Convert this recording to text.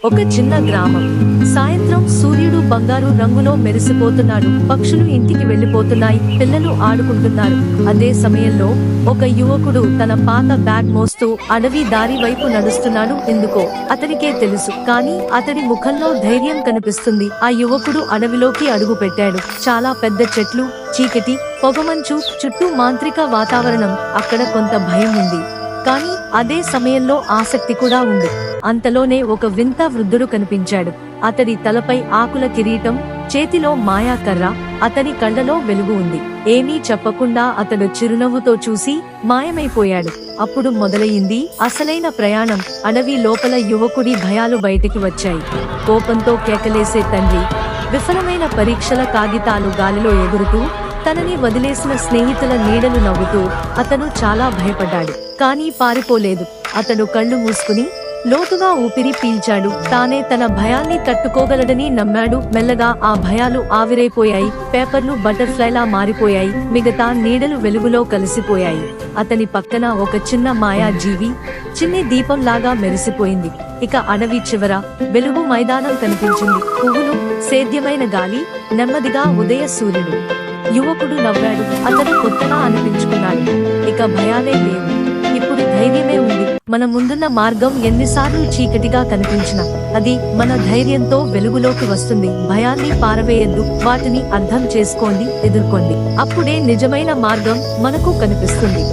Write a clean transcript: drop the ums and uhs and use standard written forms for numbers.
ఒక చిన్న గ్రామం. సాయంత్రం సూర్యుడు బంగారు రంగులో మెరిసిపోతున్నాడు. పక్షులు ఇంటికి వెళ్లిపోతున్నాయి. పిల్లలు ఆడుకుంటున్నారు. అదే సమయంలో ఒక యువకుడు తన పాత బ్యాగ్ మోస్తూ అడవి దారి వైపు నడుస్తున్నాడు. ఎందుకో అతనికే తెలుసు, కానీ అతడి ముఖంలో ధైర్యం కనిపిస్తుంది. ఆ యువకుడు అడవిలోకి అడుగు పెట్టాడు. చాలా పెద్ద చెట్లు, చీకటి, పొగమంచు, చుట్టూ మాంత్రిక వాతావరణం. అక్కడ కొంత భయం ఉంది, కానీ అదే సమయంలో ఆసక్తి కూడా ఉంది. అంతలోనే ఒక వింత వృద్ధుడు కనిపించాడు. అతడి తలపై ఆకుల కిరీటం, చేతిలో మాయా కర్ర, అతని కళ్ళలో వెలుగు ఉంది. ఏమీ చెప్పకుండా అతడు చిరునవ్వుతో చూసి మాయమైపోయాడు. అప్పుడు మొదలయ్యింది అసలైన ప్రయాణం. అడవి లోపల యువకుడి భయాలు బయటికి వచ్చాయి. కోపంతో కేకలేసే తండ్రి, విఫలమైన పరీక్షల కాగితాలు గాలిలో ఎగురుతూ, తనని వదిలేసిన స్నేహితుల నీడలు నవ్వుతూ అతను చాలా భయపడ్డాడు. కానీ పారిపోలేదు. అతడు కళ్ళు మూసుకుని లోతుగా ఊపిరి పీల్చాడు. తానే తన భయాన్ని తట్టుకోగలడని నమ్మాడు. మెల్లగా ఆ భయాలు ఆవిరైపోయాయి. పేపర్లు బటర్ఫ్లైలా మారిపోయాయి. మిగతా నీడలు వెలుగులో కలిసిపోయాయి. అతని పక్కన ఒక చిన్న మాయా జీవి చిన్ని దీపంలాగా మెరిసిపోయింది. ఇక అడవి చివర వెలుగు మైదానం కనిపించింది. పువ్వులు, సేద్యమైన గాలి, నెమ్మదిగా ఉదయ సూర్యుడు. యువకుడు నవ్వాడు. అతను కొత్తగా అనిపించుకున్నాడు. ఇక భయాలే లేవు, ఇప్పుడు ధైర్యమే ఉంది. మన ముందున్న మార్గం ఎన్నిసార్లు చీకటిగా కనిపించినా అది మన ధైర్యంతో వెలుగులోకి వస్తుంది. భయాన్ని పారవేయద్దు, వాటిని అర్థం చేసుకోండి, ఎదుర్కోండి. అప్పుడే నిజమైన మార్గం మనకు కనిపిస్తుంది.